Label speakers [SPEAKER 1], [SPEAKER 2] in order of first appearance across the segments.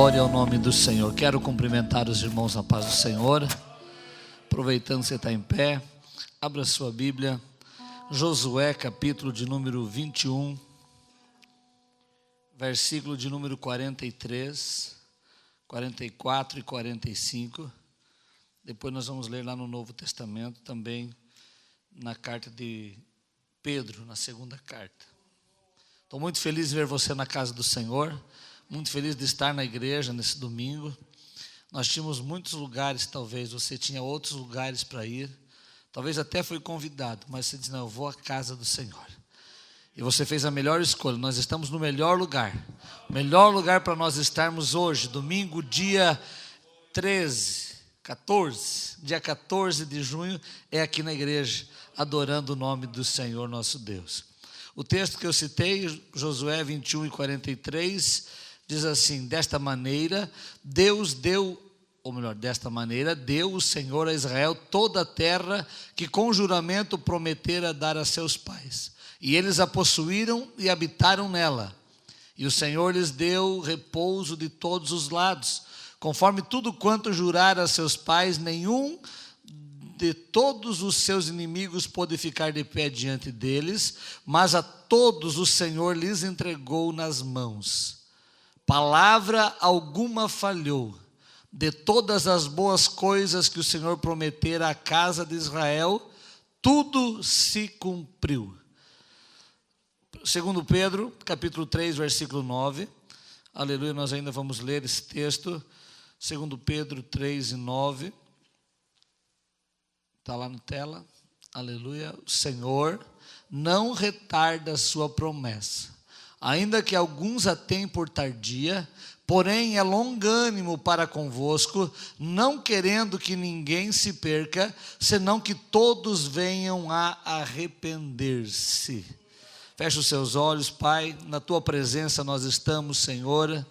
[SPEAKER 1] Glória ao nome do Senhor. Quero cumprimentar os irmãos na paz do Senhor. Aproveitando que você está em pé, abra sua Bíblia, Josué, capítulo de número 21, versículo de número 43, 44 e 45. Depois nós vamos ler lá no Novo Testamento, também na carta de Pedro, na segunda carta. Estou muito feliz de ver você na casa do Senhor, muito feliz de estar na igreja nesse domingo. Nós tínhamos muitos lugares, talvez você tinha outros lugares para ir, talvez até foi convidado, mas você disse, não, eu vou à casa do Senhor. E você fez a melhor escolha, nós estamos no melhor lugar. O melhor lugar para nós estarmos hoje, domingo, dia 14 de junho, é aqui na igreja, adorando o nome do Senhor nosso Deus. O texto que eu citei, Josué 21 e 43, diz assim: desta maneira deu o Senhor a Israel toda a terra que com juramento prometera dar a seus pais. E eles a possuíram e habitaram nela. E o Senhor lhes deu repouso de todos os lados, conforme tudo quanto jurara a seus pais, nenhum de todos os seus inimigos pôde ficar de pé diante deles, mas a todos o Senhor lhes entregou nas mãos. Palavra alguma falhou, de todas as boas coisas que o Senhor prometera à casa de Israel, tudo se cumpriu. Segundo Pedro, capítulo 3, versículo 9, aleluia, nós ainda vamos ler esse texto, segundo Pedro 3 e 9, está lá na tela, aleluia, o Senhor não retarda a sua promessa, ainda que alguns a tenham por tardia, porém é longânimo para convosco, não querendo que ninguém se perca, senão que todos venham a arrepender-se. Feche os seus olhos, Pai, na Tua presença nós estamos, Senhor.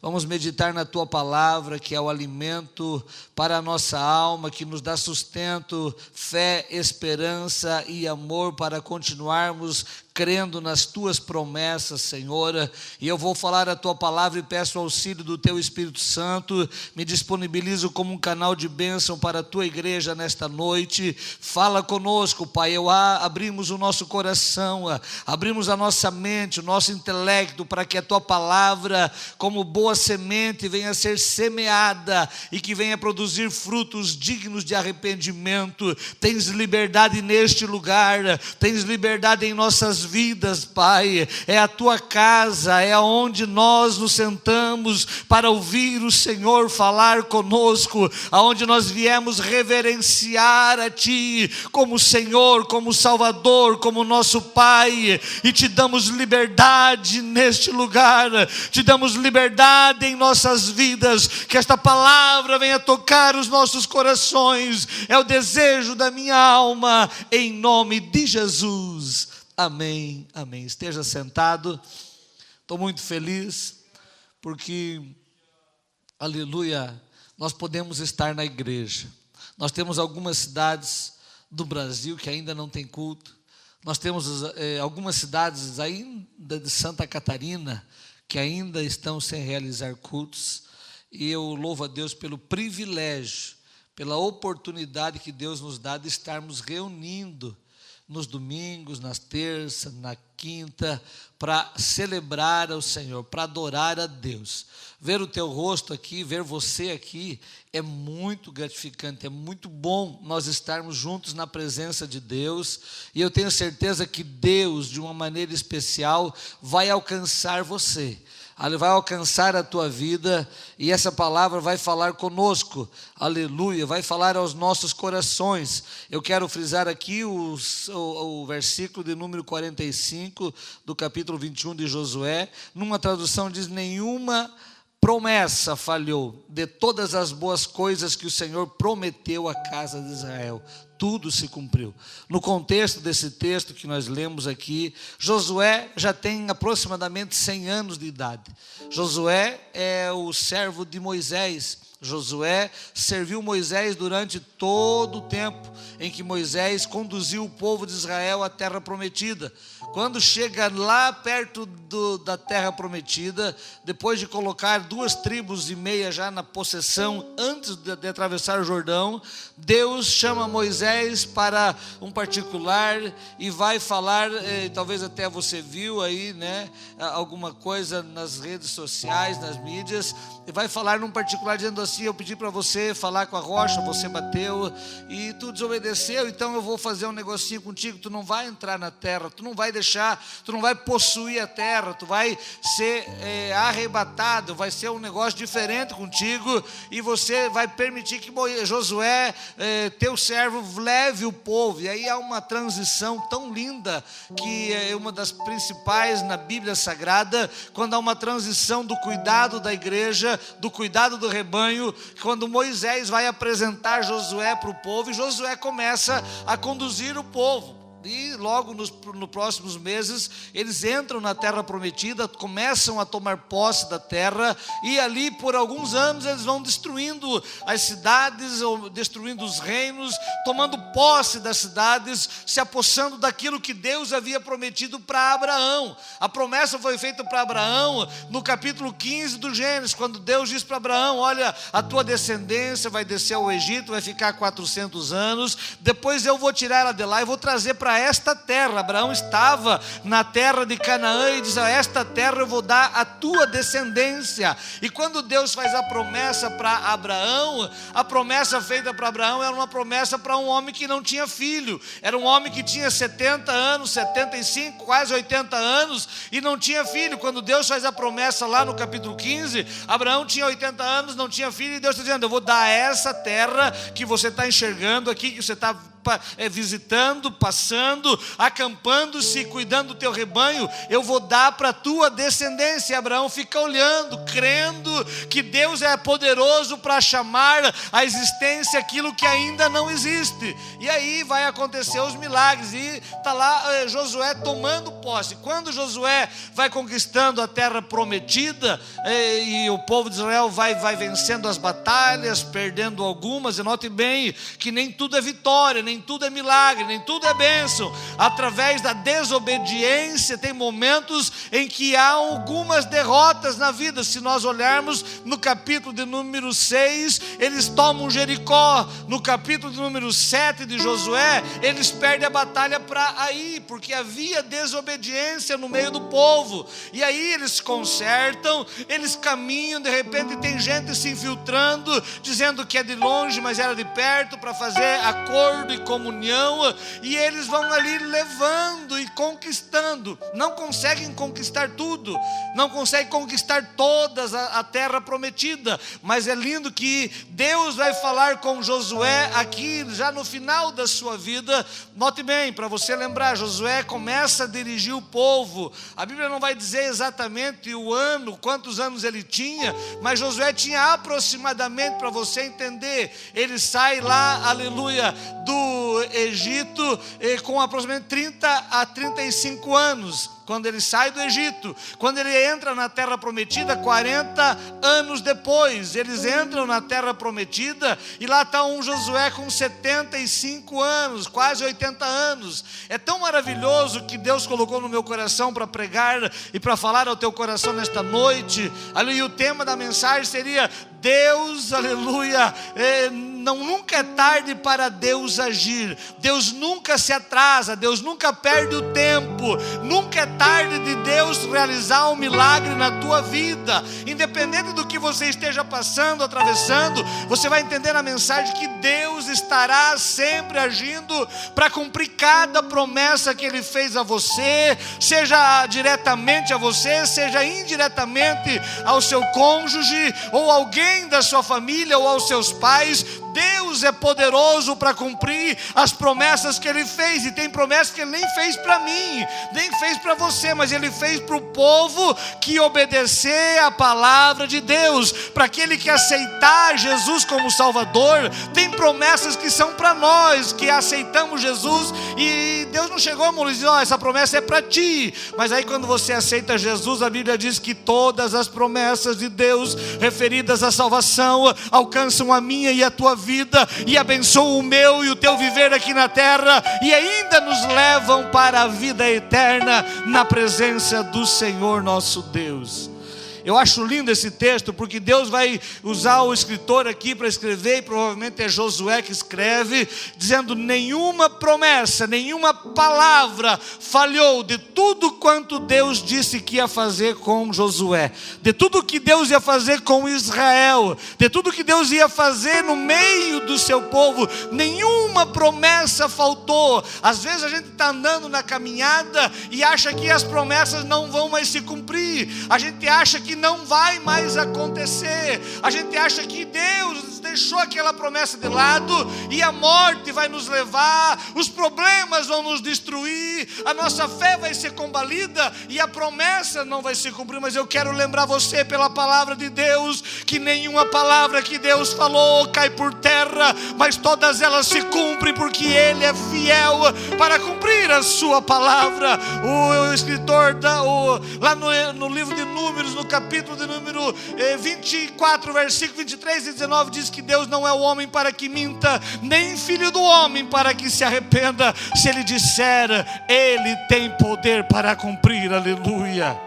[SPEAKER 1] Vamos meditar na Tua palavra, que é o alimento para a nossa alma, que nos dá sustento, fé, esperança e amor para continuarmos crendo nas Tuas promessas, Senhor. E eu vou falar a Tua palavra e peço o auxílio do Teu Espírito Santo. Me disponibilizo como um canal de bênção para a Tua igreja nesta noite. Fala conosco, Pai. Abrimos o nosso coração, abrimos a nossa mente, o nosso intelecto, para que a Tua palavra, como boa semente, venha a ser semeada e que venha produzir frutos dignos de arrependimento. Tens liberdade neste lugar, tens liberdade em nossas vidas, Pai. É a Tua casa, é aonde nós nos sentamos para ouvir o Senhor falar conosco, aonde nós viemos reverenciar a Ti como Senhor, como Salvador, como nosso Pai, e Te damos liberdade neste lugar, Te damos liberdade em nossas vidas, que esta palavra venha tocar os nossos corações, é o desejo da minha alma, em nome de Jesus. Amém, amém. Esteja sentado. Estou muito feliz porque, aleluia, nós podemos estar na igreja. Nós temos algumas cidades do Brasil que ainda não tem culto. Nós temos algumas cidades ainda de Santa Catarina que ainda estão sem realizar cultos. E eu louvo a Deus pelo privilégio, pela oportunidade que Deus nos dá de estarmos reunindo nos domingos, nas terças, na quinta, para celebrar ao Senhor, para adorar a Deus. Ver o teu rosto aqui, ver você aqui, é muito gratificante, é muito bom nós estarmos juntos na presença de Deus, e eu tenho certeza que Deus, de uma maneira especial, vai alcançar você. Ele vai alcançar a tua vida, e essa palavra vai falar conosco, aleluia, vai falar aos nossos corações. Eu quero frisar aqui o versículo de número 45 do capítulo 21 de Josué. Numa tradução diz: nenhuma promessa falhou, de todas as boas coisas que o Senhor prometeu à casa de Israel, tudo se cumpriu. No contexto desse texto que nós lemos aqui, Josué já tem aproximadamente 100 anos de idade. Josué é o servo de Moisés. Josué serviu Moisés durante todo o tempo em que Moisés conduziu o povo de Israel à terra prometida. Quando chega lá perto da terra prometida, depois de colocar 2,5 tribos já na possessão, antes de atravessar o Jordão, Deus chama Moisés para um particular e vai falar, talvez até você viu aí, né, alguma coisa nas redes sociais, nas mídias, e vai falar num particular dizendo assim: eu pedi para você falar com a rocha, você bateu e tu desobedeceu, então eu vou fazer um negocinho contigo, tu não vai entrar na terra, tu não vai deixar, tu não vai possuir a terra, tu vai ser arrebatado, vai ser um negócio diferente contigo, e você vai permitir que Josué, teu servo, leve o povo. E aí há uma transição tão linda, que é uma das principais na Bíblia Sagrada, quando há uma transição do cuidado da igreja, do cuidado do rebanho, quando Moisés vai apresentar Josué para o povo, e Josué começa a conduzir o povo. E logo nos próximos meses, eles entram na terra prometida, começam a tomar posse da terra, e ali por alguns anos eles vão destruindo as cidades, ou destruindo os reinos, tomando posse das cidades, se apossando daquilo que Deus havia prometido para Abraão. A promessa foi feita para Abraão no capítulo 15 do Gênesis, quando Deus diz para Abraão: olha, a tua descendência vai descer ao Egito, vai ficar 400 anos, depois eu vou tirar ela de lá e vou trazer para esta terra. Abraão estava na terra de Canaã e diz: a esta terra eu vou dar a tua descendência. E quando Deus faz a promessa para Abraão, a promessa feita para Abraão era uma promessa para um homem que não tinha filho. Era um homem que tinha 70 anos, 75, quase 80 anos e não tinha filho. Quando Deus faz a promessa lá no capítulo 15, Abraão tinha 80 anos, não tinha filho, e Deus está dizendo: eu vou dar essa terra que você está enxergando aqui, que você está visitando, passando, acampando-se, cuidando do teu rebanho, eu vou dar para a tua descendência. E Abraão fica olhando, crendo que Deus é poderoso para chamar à existência aquilo que ainda não existe. E aí vai acontecer os milagres, e está lá Josué tomando posse. Quando Josué vai conquistando a terra prometida, e o povo de Israel vai vencendo as batalhas, perdendo algumas, e note bem que nem tudo é vitória, nem tudo é milagre, nem tudo é bênção. Através da desobediência tem momentos em que há algumas derrotas na vida. Se nós olharmos no capítulo de número 6, eles tomam Jericó. No capítulo de número 7 de Josué, eles perdem a batalha para Ai, porque havia desobediência no meio do povo. E aí eles consertam, eles caminham, de repente tem gente se infiltrando, dizendo que é de longe, mas era de perto, para fazer acordo e comunhão, e eles vão ali levando e conquistando. Não conseguem conquistar tudo, não conseguem conquistar todas a terra prometida, mas é lindo que Deus vai falar com Josué aqui, já no final da sua vida. Note bem, para você lembrar, Josué começa a dirigir o povo. A Bíblia não vai dizer exatamente o ano, quantos anos ele tinha, mas Josué tinha aproximadamente, para você entender, ele sai lá, aleluia, do Egito com aproximadamente 30 a 35 anos. Quando ele sai do Egito, quando ele entra na terra prometida, 40 anos depois, eles entram na terra prometida, e lá está um Josué com 75 anos, quase 80 anos. É tão maravilhoso que Deus colocou no meu coração para pregar e para falar ao teu coração nesta noite. Ali o tema da mensagem seria: Deus, aleluia, nunca é tarde para Deus agir. Deus nunca se atrasa, Deus nunca perde o tempo, nunca é tarde de Deus realizar um milagre na tua vida. Independente do que você esteja passando, atravessando, você vai entender na mensagem que Deus estará sempre agindo para cumprir cada promessa que Ele fez a você, seja diretamente a você, seja indiretamente ao seu cônjuge, ou alguém da sua família, ou aos seus pais. Deus é poderoso para cumprir as promessas que Ele fez. E tem promessas que Ele nem fez para mim, nem fez para você, mas Ele fez para o povo que obedecer a palavra de Deus. Para aquele que aceitar Jesus como Salvador, tem promessas que são para nós, que aceitamos Jesus. E Deus não chegou a dizer, essa promessa é para ti. Mas aí quando você aceita Jesus, a Bíblia diz que todas as promessas de Deus referidas à salvação alcançam a minha e a tua vida, e abençoam o meu e o teu viver aqui na terra, e ainda nos levam para a vida eterna na presença do Senhor nosso Deus. Eu acho lindo esse texto, porque Deus vai usar o escritor aqui para escrever, e provavelmente é Josué que escreve, dizendo: nenhuma promessa, nenhuma palavra falhou de tudo quanto Deus disse que ia fazer com Josué, de tudo que Deus ia fazer com Israel, de tudo que Deus ia fazer no meio do seu povo. Nenhuma promessa faltou. Às vezes a gente está andando na caminhada e acha que as promessas não vão mais se cumprir, a gente acha que não vai mais acontecer, a gente acha que Deus deixou aquela promessa de lado e a morte vai nos levar, os problemas vão nos destruir, a nossa fé vai ser combalida e a promessa não vai se cumprir. Mas eu quero lembrar você, pela palavra de Deus, que nenhuma palavra que Deus falou cai por terra, mas todas elas se cumprem, porque Ele é fiel para cumprir a sua palavra. O escritor lá no livro de Números, no capítulo de número 24, versículo 23 e 19, diz que Deus não é o homem para que minta, nem filho do homem para que se arrependa. Se Ele disser, Ele tem poder para cumprir. Aleluia.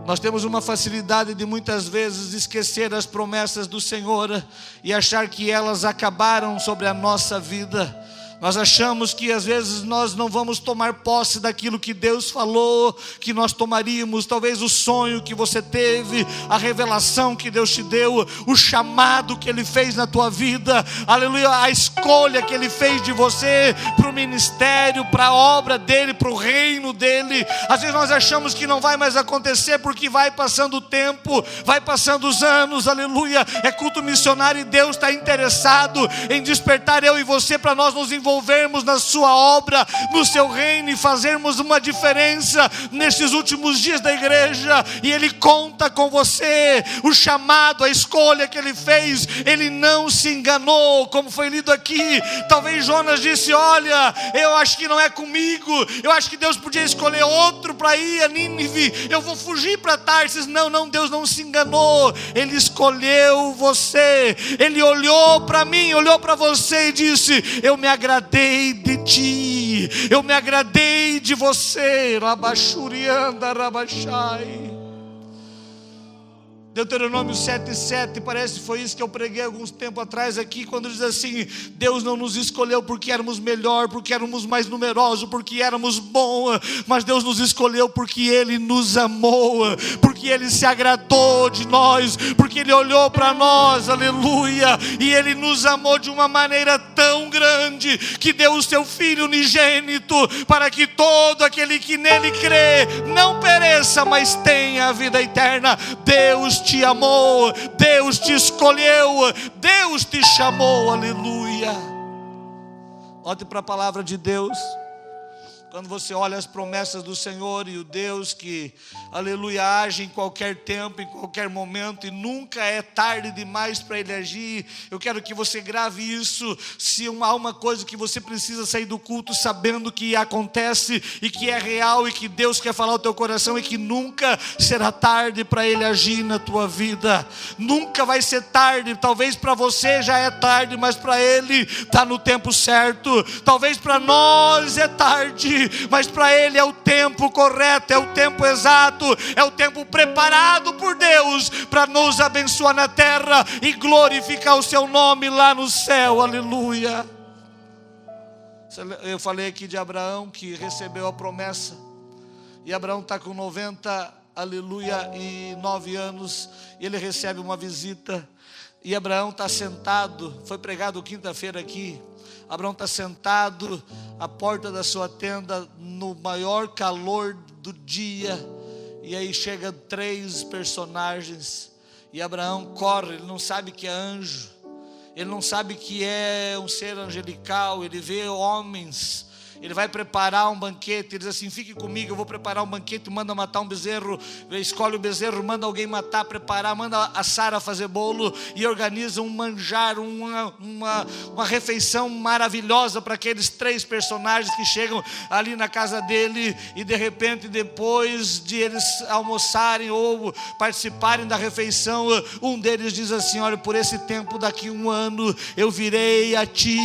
[SPEAKER 1] Nós temos uma facilidade de muitas vezes esquecer as promessas do Senhor e achar que elas acabaram sobre a nossa vida. Nós achamos que às vezes nós não vamos tomar posse daquilo que Deus falou que nós tomaríamos. Talvez o sonho que você teve, a revelação que Deus te deu, o chamado que Ele fez na tua vida, aleluia, a escolha que Ele fez de você para o ministério, para a obra dEle, para o reino dEle. Às vezes nós achamos que não vai mais acontecer, porque vai passando o tempo, vai passando os anos, aleluia. É culto missionário e Deus está interessado em despertar eu e você para nós nos envolvermos na sua obra, no seu reino, e fazermos uma diferença nestes últimos dias da igreja. E Ele conta com você. O chamado, a escolha que Ele fez, Ele não se enganou, como foi lido aqui. Talvez Jonas disse: olha, eu acho que não é comigo, eu acho que Deus podia escolher outro para ir a Nínive, eu vou fugir para Tarsis. Não, Deus não se enganou. Ele escolheu você. Ele olhou para mim, olhou para você e disse: eu me agradei de ti, eu me agradei de você. Rabachurianda, Rabachai. Deuteronômio 7,7, parece que foi isso que eu preguei alguns tempo atrás aqui, quando diz assim: Deus não nos escolheu porque éramos melhor, porque éramos mais numerosos, porque éramos bons, mas Deus nos escolheu porque Ele nos amou, porque Ele se agradou de nós, porque Ele olhou para nós, aleluia, e Ele nos amou de uma maneira tão grande, que deu o seu Filho unigênito, para que todo aquele que nele crê não pereça, mas tenha a vida eterna. Deus te amou, Deus te escolheu, Deus te chamou, aleluia. Olhe para a palavra de Deus. Quando você olha as promessas do Senhor e o Deus que, aleluia, age em qualquer tempo, em qualquer momento, e nunca é tarde demais para Ele agir. Eu quero que você grave isso. Se há uma coisa que você precisa sair do culto sabendo que acontece e que é real e que Deus quer falar ao teu coração, é que nunca será tarde para Ele agir na tua vida. Nunca vai ser tarde. Talvez para você já é tarde, mas para Ele está no tempo certo. Talvez para nós é tarde, mas para Ele é o tempo correto, é o tempo exato, é o tempo preparado por Deus para nos abençoar na terra e glorificar o seu nome lá no céu, aleluia. Eu falei aqui de Abraão, que recebeu a promessa, e Abraão está com 90, aleluia, e 9 anos, e ele recebe uma visita, e Abraão está sentado, foi pregado quinta-feira aqui. Abraão está sentado à porta da sua tenda no maior calor do dia, e aí chegam 3 personagens, e Abraão corre, ele não sabe que é anjo, ele não sabe que é um ser angelical, ele vê homens. Ele vai preparar um banquete, ele diz assim: fique comigo, eu vou preparar um banquete. Manda matar um bezerro, escolhe o bezerro, manda alguém matar, preparar, manda a Sara fazer bolo e organiza um manjar, uma refeição maravilhosa para aqueles 3 personagens que chegam ali na casa dele. E de repente, depois de eles almoçarem ou participarem da refeição, um deles diz assim: olha, por esse tempo, daqui 1 ano, eu virei a ti,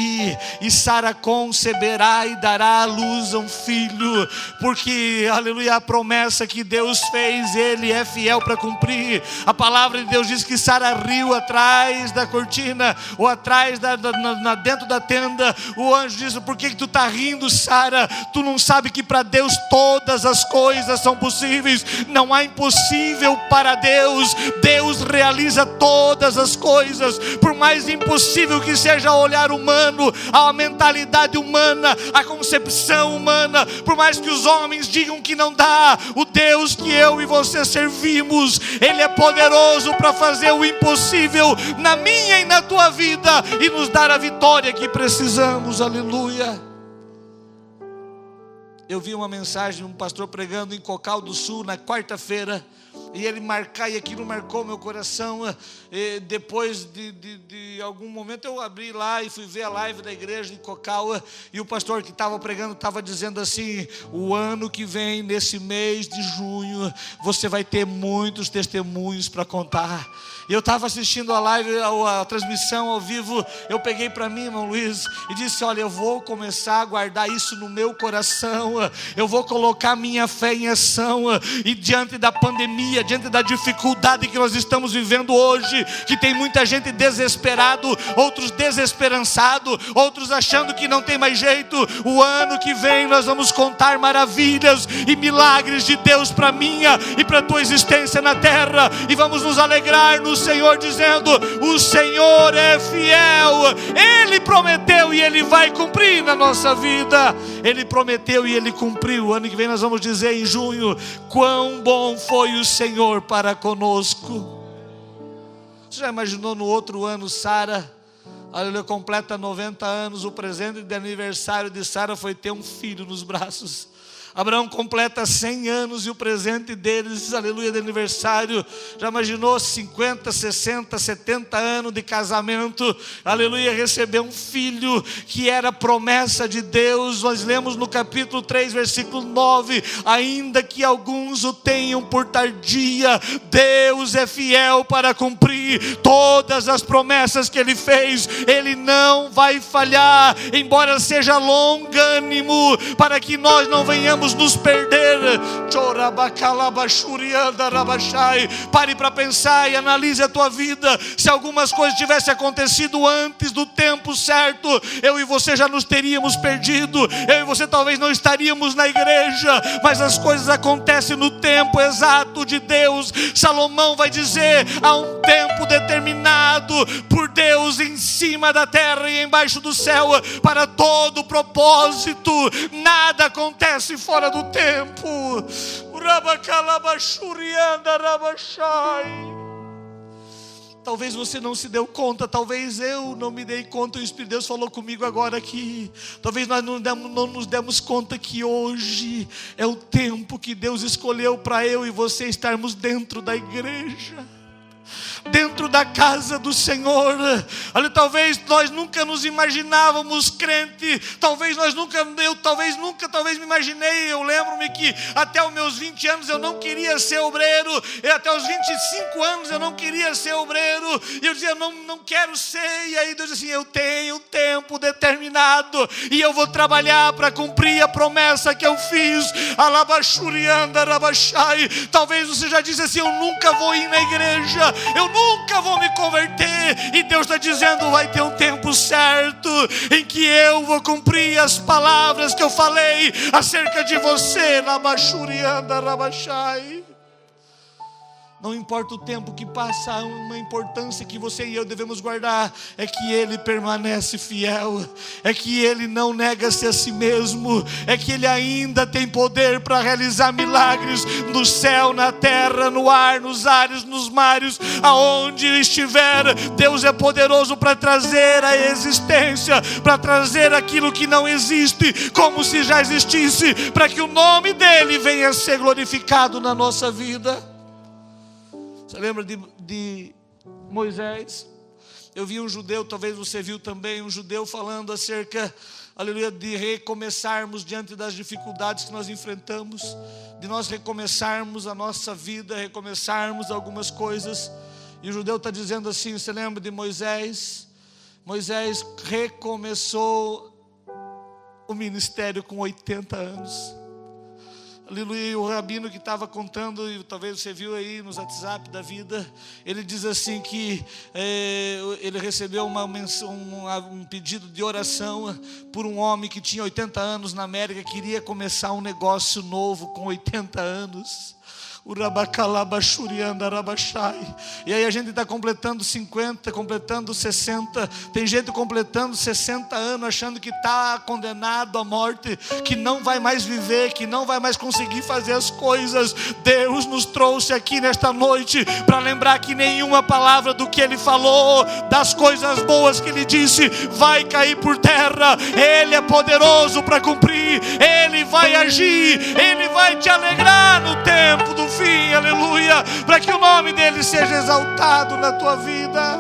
[SPEAKER 1] e Sara conceberá e dará à luz a um filho, porque, aleluia, a promessa que Deus fez, Ele é fiel para cumprir. A palavra de Deus diz que Sara riu atrás da cortina, ou atrás, dentro da tenda. O anjo disse: por que tu está rindo, Sara? Tu não sabe que para Deus todas as coisas são possíveis, não há impossível para Deus. Deus realiza todas as coisas, por mais impossível que seja ao olhar humano, a mentalidade humana, a concepção humana, por mais que os homens digam que não dá, o Deus que eu e você servimos, Ele é poderoso para fazer o impossível na minha e na tua vida e nos dar a vitória que precisamos. Aleluia. Eu vi uma mensagem de um pastor pregando em Cocal do Sul na quarta-feira, e ele e aquilo marcou meu coração. E depois de algum momento eu abri lá e fui ver a live da igreja de Cocal, e o pastor que estava pregando estava dizendo assim: o ano que vem, nesse mês de junho, você vai ter muitos testemunhos para contar. E eu estava assistindo a live, a transmissão ao vivo. Eu peguei para mim, irmão Luiz, e disse: olha, eu vou começar a guardar isso no meu coração, eu vou colocar minha fé em ação. E diante da pandemia, diante da dificuldade que nós estamos vivendo hoje, que tem muita gente desesperado, outros desesperançado, outros achando que não tem mais jeito, o ano que vem nós vamos contar maravilhas e milagres de Deus para minha e para tua existência na terra, e vamos nos alegrar no Senhor, dizendo: o Senhor é fiel, Ele prometeu e Ele vai cumprir na nossa vida. Ele prometeu e Ele cumpriu. O ano que vem nós vamos dizer em junho: quão bom foi o Senhor para conosco. Você já imaginou no outro ano Sara, aleluia, completa 90 anos, o presente de aniversário de Sara foi ter um filho nos braços. Abraão completa 100 anos e o presente deles, aleluia, de aniversário, já imaginou 50, 60, 70 anos de casamento, aleluia, receber um filho que era promessa de Deus. Nós lemos no capítulo 3, versículo 9: ainda que alguns o tenham por tardia, Deus é fiel para cumprir todas as promessas que Ele fez. Ele não vai falhar, embora seja longânimo, para que nós não venhamos nos perder. Pare para pensar e analise a tua vida. Se algumas coisas tivessem acontecido antes do tempo certo, eu e você já nos teríamos perdido, eu e você talvez não estaríamos na igreja, mas as coisas acontecem no tempo exato de Deus. Salomão vai dizer: há um tempo determinado por Deus em cima da terra e embaixo do céu, para todo propósito. Nada acontece fora do tempo. Talvez você não se deu conta, talvez eu não me dei conta, o Espírito de Deus falou comigo agora aqui. Talvez nós não nos demos conta que hoje é o tempo que Deus escolheu para eu e você estarmos dentro da igreja, dentro da casa do Senhor. Olha, talvez nós nunca nos imaginávamos crente, talvez me imaginei. Eu lembro-me que até os meus 20 anos eu não queria ser obreiro, e até os 25 anos eu não queria ser obreiro, e eu dizia: não quero ser. E aí Deus disse assim: eu tenho tempo determinado, e eu vou trabalhar para cumprir a promessa que eu fiz. Talvez você já disse assim: eu nunca vou ir na igreja, eu nunca vou me converter, e Deus está dizendo: vai ter um tempo certo em que eu vou cumprir as palavras que eu falei acerca de você. Não importa o tempo que passa, há uma importância que você e eu devemos guardar, é que Ele permanece fiel, é que Ele não nega-se a si mesmo, é que Ele ainda tem poder para realizar milagres no céu, na terra, no ar, nos ares, nos mares, aonde estiver. Deus é poderoso para trazer a existência, para trazer aquilo que não existe, como se já existisse, para que o nome dEle venha a ser glorificado na nossa vida. Você lembra de Moisés? Eu vi um judeu, talvez você viu também, um judeu falando acerca, aleluia, de recomeçarmos diante das dificuldades que nós enfrentamos, de nós recomeçarmos a nossa vida, recomeçarmos algumas coisas. E o judeu está dizendo assim, você lembra de Moisés? Moisés recomeçou o ministério com 80 anos. Aleluia, e o rabino que estava contando, e talvez você viu aí nos WhatsApp da vida, ele diz assim que ele recebeu um pedido de oração por um homem que tinha 80 anos na América, queria começar um negócio novo com 80 anos. E aí a gente está completando 50, completando 60. Tem gente completando 60 anos achando que está condenado à morte, que não vai mais viver, que não vai mais conseguir fazer as coisas. Deus nos trouxe aqui nesta noite para lembrar que nenhuma palavra do que Ele falou, das coisas boas que Ele disse, vai cair por terra. Ele é poderoso para cumprir, Ele vai agir, Ele vai te alegrar no tempo do fim, aleluia, para que o nome dEle seja exaltado na tua vida.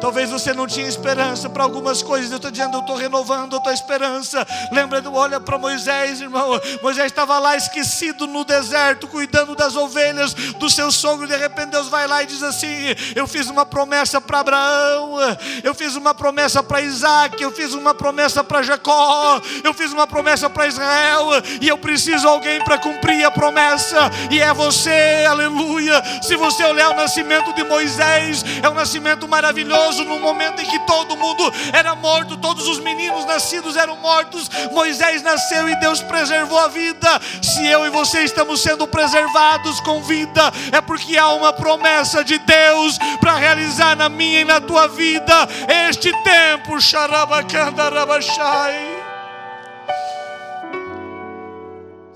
[SPEAKER 1] Talvez você não tinha esperança para algumas coisas. Eu estou dizendo, eu estou renovando a tua esperança. Lembra, olha para Moisés, irmão. Moisés estava lá esquecido no deserto, cuidando das ovelhas do seu sogro. De repente Deus vai lá e diz assim: eu fiz uma promessa para Abraão, eu fiz uma promessa para Isaac, eu fiz uma promessa para Jacó, eu fiz uma promessa para Israel, e eu preciso de alguém para cumprir a promessa, e é você, aleluia. Se você olhar o nascimento de Moisés, é um nascimento maravilhoso. No momento em que todo mundo era morto, todos os meninos nascidos eram mortos, Moisés nasceu e Deus preservou a vida. Se eu e você estamos sendo preservados com vida, é porque há uma promessa de Deus para realizar na minha e na tua vida. Este tempo,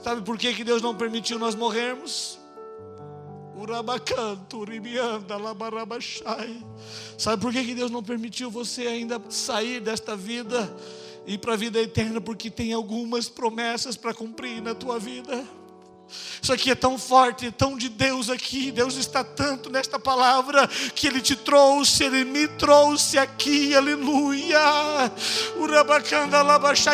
[SPEAKER 1] sabe por que Deus não permitiu nós morrermos? Sabe por que Deus não permitiu você ainda sair desta vida e ir para a vida eterna? Porque tem algumas promessas para cumprir na tua vida. Isso aqui é tão forte, tão de Deus aqui. Deus está tanto nesta palavra que Ele te trouxe, Ele me trouxe aqui, aleluia.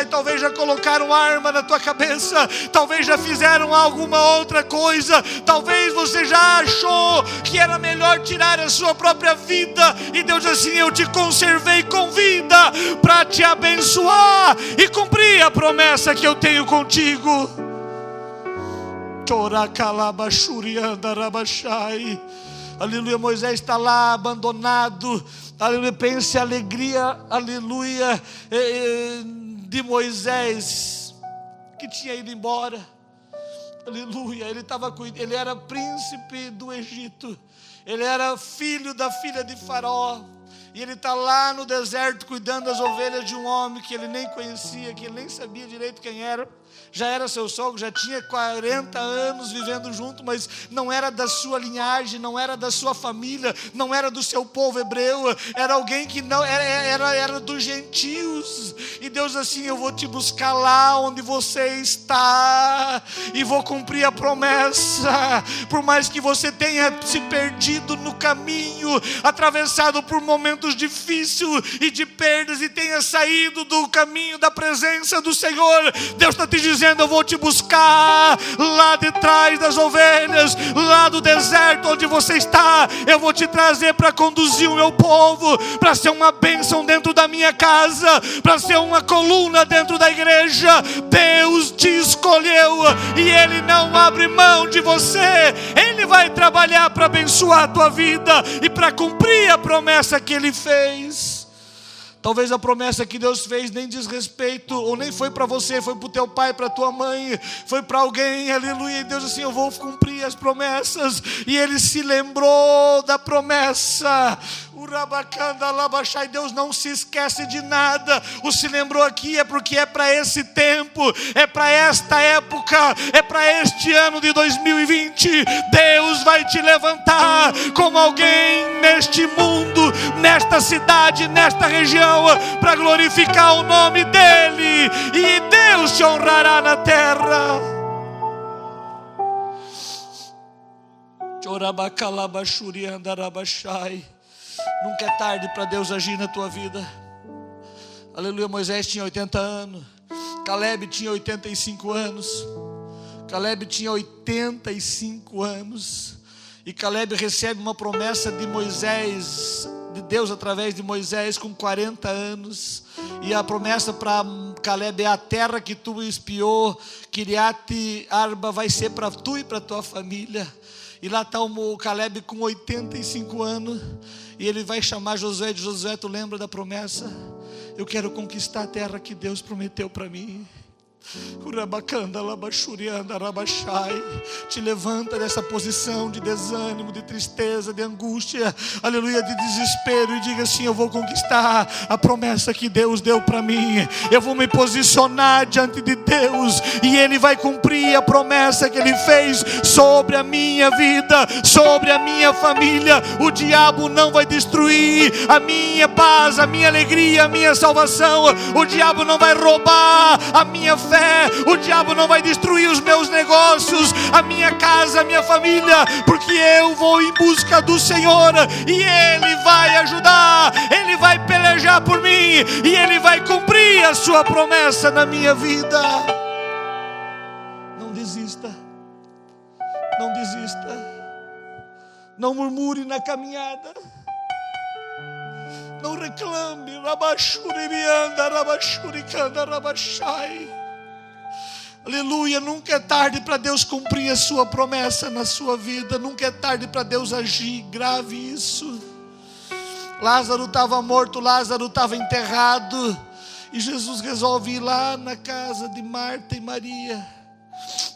[SPEAKER 1] E talvez já colocaram arma na tua cabeça, talvez já fizeram alguma outra coisa, talvez você já achou que era melhor tirar a sua própria vida, e Deus assim: eu te conservei com vida para te abençoar e cumprir a promessa que eu tenho contigo. Aleluia, Moisés está lá abandonado. Aleluia, pense a alegria, aleluia, de Moisés, que tinha ido embora. Aleluia, ele era príncipe do Egito, ele era filho da filha de Faraó, e ele está lá no deserto cuidando das ovelhas de um homem que ele nem conhecia, que ele nem sabia direito quem era. Já era seu sogro, já tinha 40 anos vivendo junto, mas não era da sua linhagem, não era da sua família, não era do seu povo hebreu, era alguém que não era dos gentios. E Deus assim: eu vou te buscar lá onde você está e vou cumprir a promessa. Por mais que você tenha se perdido no caminho, atravessado por momentos difíceis e de perdas, e tenha saído do caminho da presença do Senhor, Deus está te dizendo: eu vou te buscar lá de trás das ovelhas, lá do deserto onde você está. Eu vou te trazer para conduzir o meu povo, para ser uma bênção dentro da minha casa, para ser uma coluna dentro da igreja. Deus te escolheu e Ele não abre mão de você. Ele vai trabalhar para abençoar a tua vida e para cumprir a promessa que Ele fez. Talvez a promessa que Deus fez nem diz respeito, ou nem foi para você, foi para o teu pai, para a tua mãe, foi para alguém, aleluia. E Deus assim, eu vou cumprir as promessas. E ele se lembrou da promessa. E Deus não se esquece de nada. O se lembrou aqui é porque é para esse tempo, é para esta época, é para este ano de 2020. Deus vai te levantar como alguém neste mundo, nesta cidade, nesta região, para glorificar o nome dEle, e Deus te honrará na terra. Nunca é tarde para Deus agir na tua vida. Aleluia. Moisés tinha 80 anos, Caleb tinha 85 anos. Caleb tinha 85 anos. E Caleb recebe uma promessa de Moisés, de Deus através de Moisés, com 40 anos. E a promessa para Caleb é: a terra que tu espiou, Kiriat Arba, vai ser para tu e para tua família. E lá está o Caleb com 85 anos. E ele vai chamar Josué de: Josué, tu lembra da promessa? Eu quero conquistar a terra que Deus prometeu para mim. Te levanta dessa posição de desânimo, de tristeza, de angústia, aleluia, de desespero, e diga assim: eu vou conquistar a promessa que Deus deu para mim. Eu vou me posicionar diante de Deus, e Ele vai cumprir a promessa que Ele fez sobre a minha vida, sobre a minha família. O diabo não vai destruir a minha paz, a minha alegria, a minha salvação. O diabo não vai roubar a minha fé. O diabo não vai destruir os meus negócios, a minha casa, a minha família, porque eu vou em busca do Senhor, e Ele vai ajudar, Ele vai pelejar por mim, e Ele vai cumprir a sua promessa na minha vida. Não desista, não desista, não murmure na caminhada, não reclame. Aleluia. Nunca é tarde para Deus cumprir a sua promessa na sua vida. Nunca é tarde para Deus agir. Grave isso. Lázaro estava morto, Lázaro estava enterrado, e Jesus resolve ir lá na casa de Marta e Maria.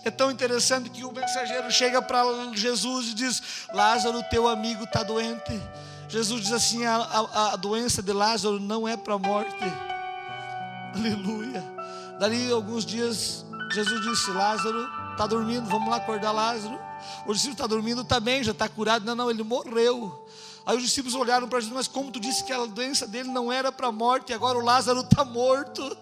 [SPEAKER 1] É tão interessante que o mensageiro chega para Jesus e diz: Lázaro, teu amigo está doente. Jesus diz assim: a doença de Lázaro não é para a morte. Aleluia. Dali alguns dias, Jesus disse: Lázaro está dormindo, vamos lá acordar Lázaro. O discípulo está dormindo também, já está curado. Não, ele morreu. Aí os discípulos olharam para Jesus: mas como tu disse que a doença dele não era para a morte, e agora o Lázaro está morto?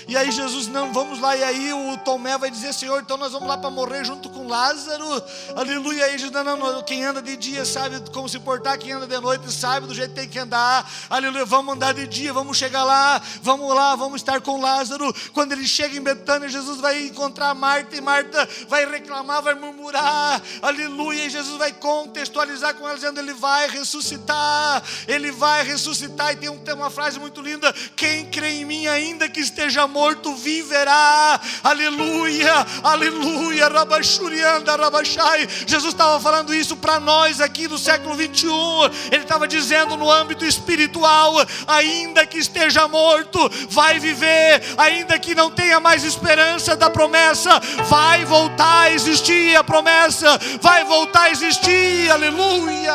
[SPEAKER 1] E aí Jesus: não, vamos lá. E aí o Tomé vai dizer: Senhor, então nós vamos lá para morrer junto com Lázaro? Aleluia. E aí Jesus: não, quem anda de dia sabe como se portar, quem anda de noite sabe do jeito que tem que andar. Aleluia. Vamos andar de dia, vamos chegar lá, vamos estar com Lázaro. Quando ele chega em Betânia, Jesus vai encontrar Marta, e Marta vai reclamar, vai murmurar. Aleluia. E Jesus vai contextualizar com ela, dizendo: Ele vai ressuscitar, Ele vai ressuscitar. E tem uma frase muito linda: quem crê em mim, ainda que esteja morto, viverá. Aleluia, aleluia. Jesus estava falando isso para nós aqui no século 21. Ele estava dizendo no âmbito espiritual: ainda que esteja morto, vai viver. Ainda que não tenha mais esperança da promessa, vai voltar a existir a promessa, vai voltar a existir. Aleluia.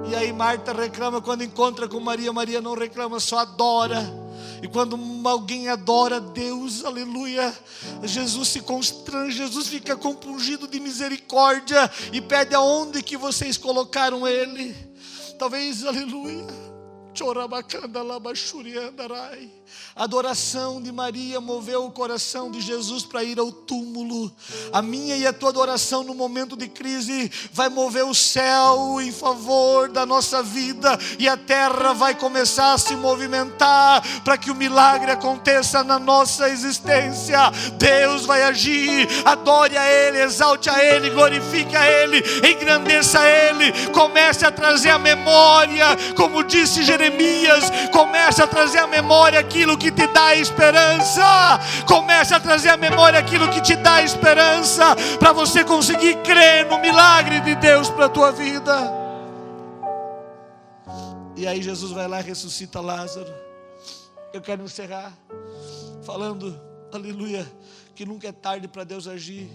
[SPEAKER 1] E aí Marta reclama quando encontra com Maria. Maria não reclama, só adora. E quando alguém adora Deus, aleluia, Jesus se constrange, Jesus fica compungido de misericórdia e pede: aonde que vocês colocaram ele? Talvez, aleluia, a adoração de Maria moveu o coração de Jesus para ir ao túmulo. A minha e a tua adoração no momento de crise vai mover o céu em favor da nossa vida, e a terra vai começar a se movimentar para que o milagre aconteça na nossa existência. Deus vai agir. Adore a Ele, exalte a Ele, glorifique a Ele, engrandeça a Ele. Comece a trazer a memória, como disse Jeremias, comece a trazer a memória aquilo que te dá esperança. Comece a trazer a memória aquilo que te dá esperança, para você conseguir crer no milagre de Deus para a tua vida. E aí Jesus vai lá e ressuscita Lázaro. Eu quero encerrar falando, aleluia, que nunca é tarde para Deus agir,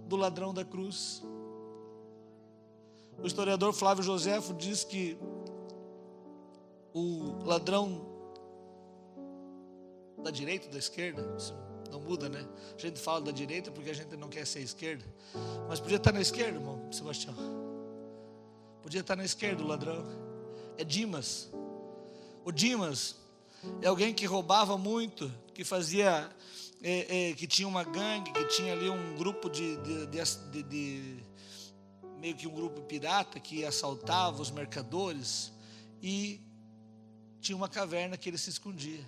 [SPEAKER 1] do ladrão da cruz. O historiador Flávio Joséfo diz que o ladrão da direita ou da esquerda, isso não muda, né? A gente fala da direita porque a gente não quer ser esquerda, mas podia estar na esquerda, irmão Sebastião. Podia estar na esquerda o ladrão. É Dimas. O Dimas é alguém que roubava muito, que fazia, que tinha uma gangue, que tinha ali um grupo de meio que um grupo pirata que assaltava os mercadores e tinha uma caverna que ele se escondia.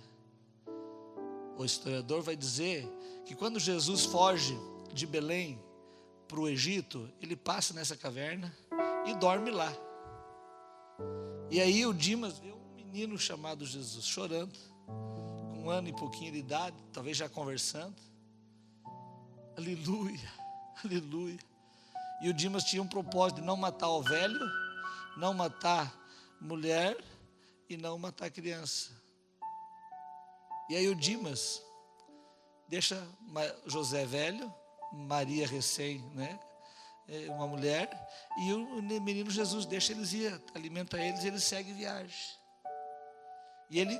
[SPEAKER 1] O historiador vai dizer que quando Jesus foge de Belém para o Egito, ele passa nessa caverna e dorme lá. E aí o Dimas vê um menino chamado Jesus chorando, com 1 ano e pouquinho de idade, talvez já conversando. Aleluia, aleluia. E o Dimas tinha um propósito de não matar o velho, não matar mulher e não matar criança. E aí o Dimas deixa José velho, Maria recém, né, uma mulher, e o menino Jesus deixa eles ir, alimenta eles e ele segue viagem. E ele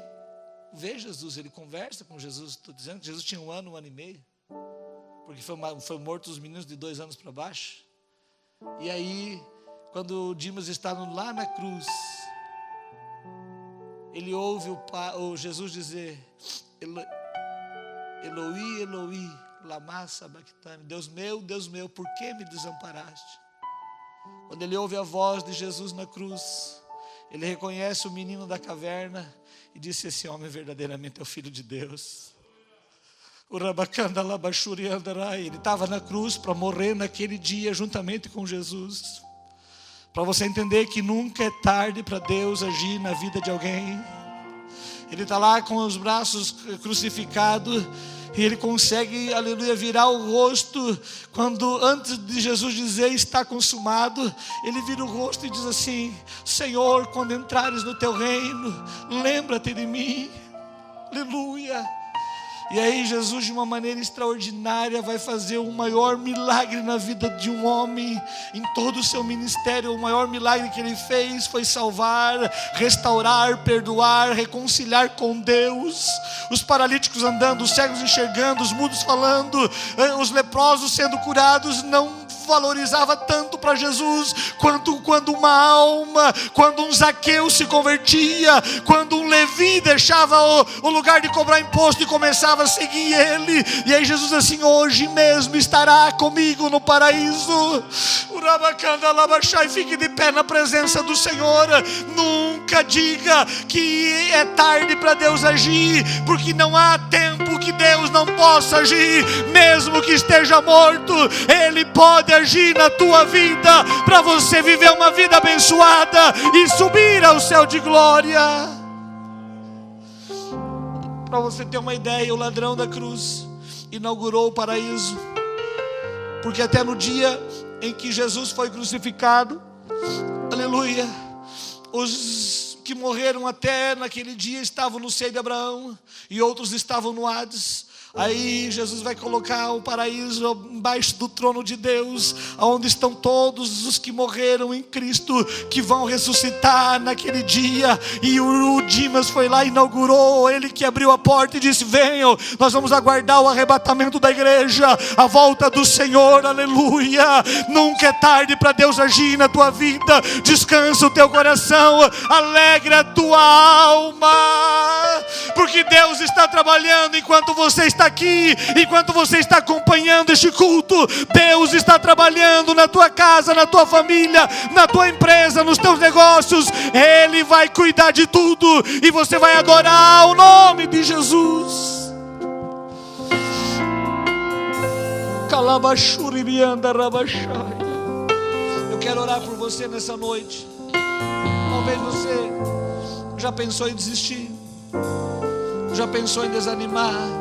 [SPEAKER 1] vê Jesus, ele conversa com Jesus. Estou dizendo que Jesus tinha 1 ano, 1 ano e meio, porque foi morto os meninos de 2 anos para baixo. E aí, quando o Dimas está lá na cruz, ele ouve o Jesus dizer: Eloi, Eloi, lama sabachthani, Deus meu, por que me desamparaste? Quando ele ouve a voz de Jesus na cruz, ele reconhece o menino da caverna e disse: esse homem verdadeiramente é o Filho de Deus. Ele estava na cruz para morrer naquele dia juntamente com Jesus. Para você entender que nunca é tarde para Deus agir na vida de alguém. Ele está lá com os braços crucificados e ele consegue, aleluia, virar o rosto. Quando antes de Jesus dizer está consumado, ele vira o rosto e diz assim: Senhor, quando entrares no teu reino, lembra-te de mim. Aleluia. E aí Jesus, de uma maneira extraordinária, vai fazer o maior milagre na vida de um homem. Em todo o seu ministério, o maior milagre que ele fez foi salvar, restaurar, perdoar, reconciliar com Deus. Os paralíticos andando, os cegos enxergando, os mudos falando, os leprosos sendo curados. Não valorizava tanto para Jesus quando uma alma, quando um Zaqueu se convertia, quando um Levi deixava o lugar de cobrar imposto e começava a seguir ele. E aí Jesus assim: hoje mesmo estará comigo no paraíso. Fique de pé na presença do Senhor. Nunca diga que é tarde para Deus agir, porque não há tempo que Deus não possa agir. Mesmo que esteja morto, Ele pode agir na tua vida, para você viver uma vida abençoada e subir ao céu de glória. Para você ter uma ideia, o ladrão da cruz inaugurou o paraíso, porque até no dia em que Jesus foi crucificado, aleluia, os que morreram até naquele dia estavam no seio de Abraão e outros estavam no Hades. Aí Jesus vai colocar o paraíso embaixo do trono de Deus, onde estão todos os que morreram em Cristo, que vão ressuscitar naquele dia. E o Dimas foi lá e inaugurou, ele que abriu a porta e disse: venham, nós vamos aguardar o arrebatamento da igreja, a volta do Senhor, aleluia. Nunca é tarde para Deus agir na tua vida. Descansa o teu coração, alegra a tua alma, porque Deus está trabalhando enquanto você está aqui, enquanto você está acompanhando este culto. Deus está trabalhando na tua casa, na tua família, na tua empresa, nos teus negócios. Ele vai cuidar de tudo e você vai adorar o nome de Jesus. Eu quero orar por você nessa noite. Talvez você já pensou em desistir, já pensou em desanimar.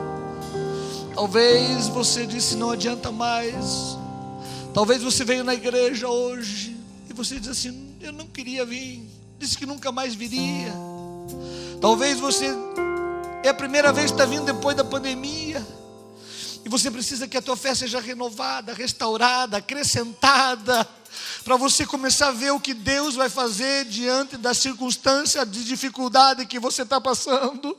[SPEAKER 1] Talvez você disse: não adianta mais. Talvez você veio na igreja hoje e você diz assim: eu não queria vir, disse que nunca mais viria. Talvez você é a primeira vez que está vindo depois da pandemia, e você precisa que a tua fé seja renovada, restaurada, acrescentada, para você começar a ver o que Deus vai fazer diante da circunstância de dificuldade que você está passando.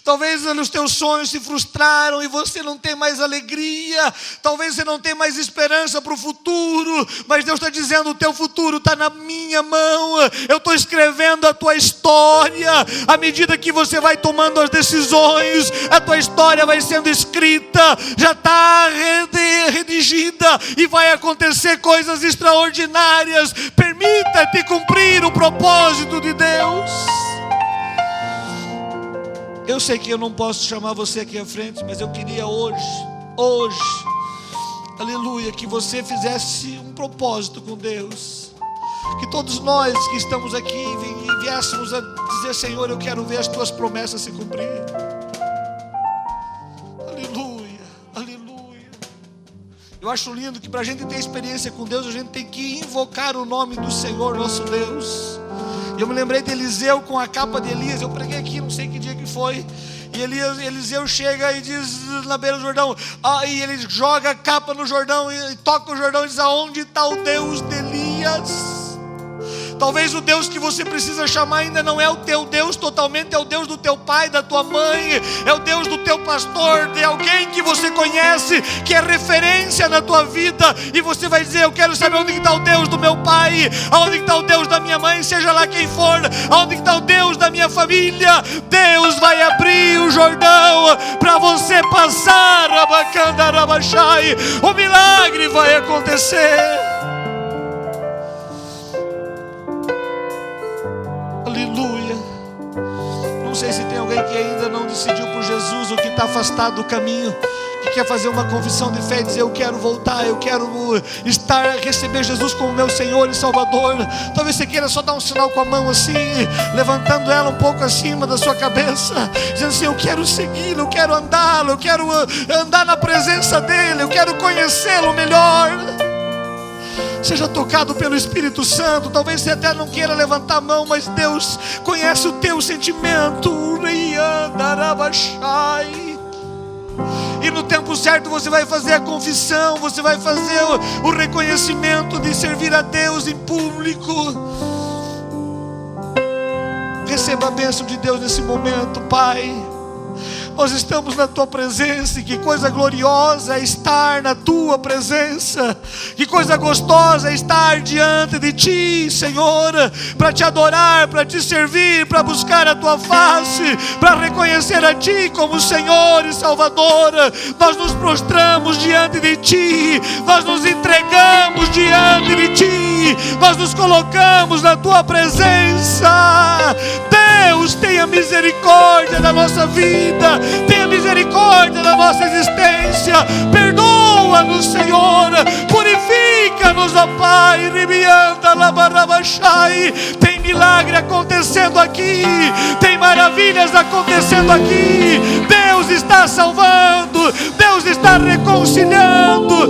[SPEAKER 1] Talvez os teus sonhos se frustraram e você não tem mais alegria. Talvez você não tenha mais esperança para o futuro. Mas Deus está dizendo: o teu futuro está na minha mão. Eu estou escrevendo a tua história. À medida que você vai tomando as decisões, a tua história vai sendo escrita. Já está redigida. E vai acontecer coisas extraordinárias. Permita-te cumprir o propósito de Deus. Eu sei que eu não posso chamar você aqui à frente, mas eu queria hoje, aleluia, que você fizesse um propósito com Deus. Que todos nós que estamos aqui viéssemos a dizer: Senhor, eu quero ver as tuas promessas se cumprir. Aleluia, aleluia. Eu acho lindo que para a gente ter experiência com Deus, a gente tem que invocar o nome do Senhor nosso Deus. Eu me lembrei de Eliseu com a capa de Elias. Eu preguei aqui, não sei que dia que foi. E Eliseu chega e diz na beira do Jordão, e ele joga a capa no Jordão e toca o Jordão e diz: aonde está o Deus de Elias? Talvez o Deus que você precisa chamar ainda não é o teu Deus totalmente, é o Deus do teu pai, da tua mãe, é o Deus do teu pastor, de alguém que você conhece, que é referência na tua vida. E você vai dizer: eu quero saber onde está o Deus do meu pai, aonde está o Deus da minha mãe, seja lá quem for, aonde está o Deus da minha família. Deus vai abrir o Jordão para você passar, o milagre vai acontecer. Aleluia. Não sei se tem alguém que ainda não decidiu por Jesus, ou que está afastado do caminho, que quer fazer uma confissão de fé e dizer: eu quero voltar, eu quero receber Jesus como meu Senhor e Salvador. Talvez você queira só dar um sinal com a mão assim, levantando ela um pouco acima da sua cabeça, dizendo assim: eu quero segui-lo, eu quero andá-lo, eu quero andar na presença dEle, eu quero conhecê-lo melhor. Seja tocado pelo Espírito Santo. Talvez você até não queira levantar a mão, mas Deus conhece o teu sentimento. E no tempo certo você vai fazer a confissão, você vai fazer o reconhecimento de servir a Deus em público. Receba a bênção de Deus nesse momento, Pai. Nós estamos na tua presença, e que coisa gloriosa é estar na tua presença. Que coisa gostosa é estar diante de ti, Senhor, para te adorar, para te servir, para buscar a tua face, para reconhecer a ti como Senhor e Salvador. Nós nos prostramos diante de ti, nós nos entregamos diante de ti, nós nos colocamos na tua presença. Deus, tenha misericórdia da nossa vida, tenha misericórdia da nossa existência. Perdoa-nos, Senhor, purifica-nos, ó Pai. Tem milagre acontecendo aqui, tem maravilhas acontecendo aqui. Deus está salvando, Deus está reconciliando.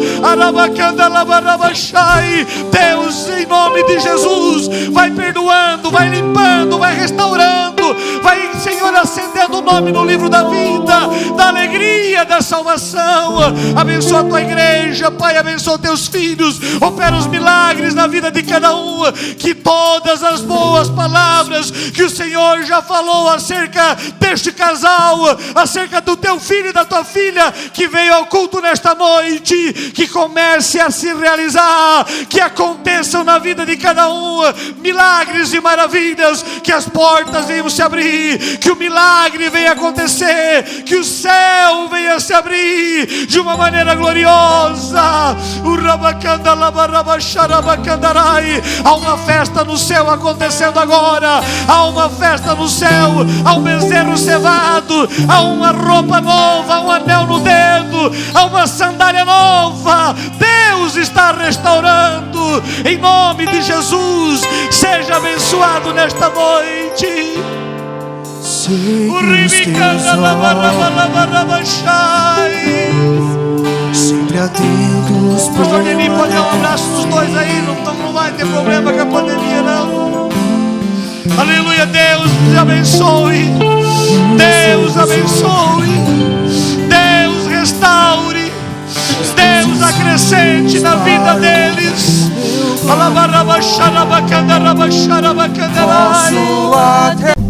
[SPEAKER 1] Deus, em nome de Jesus, vai perdoando, vai limpando, vai restaurando, vai, Senhor, acendendo o nome no livro da vida, da alegria, da salvação. Abençoa a tua igreja, Pai, abençoa teus filhos, opera os milagres na vida de cada um. Que todas as boas palavras que o Senhor já falou acerca deste casal, acerca do teu filho e da tua filha que veio ao culto nesta noite, que comece a se realizar, que aconteçam na vida de cada um milagres e maravilhas, que as portas venham se abrir, que o milagre venha acontecer, que o céu venha se abrir de uma maneira gloriosa. Há uma festa no céu acontecendo agora, há uma festa no céu, há um bezerro cevado, há uma roupa nova, há um anel no dedo, há uma sandália nova. Deus está restaurando, em nome de Jesus. Seja abençoado nesta noite.
[SPEAKER 2] Sempre atentos.
[SPEAKER 1] Pastor Denis, pode dar um abraço dos dois aí, não vai ter problema com a pandemia não. Aleluia, Deus te abençoe. Deus abençoe. Deus restaure. Deus acrescente na vida deles.
[SPEAKER 2] Posso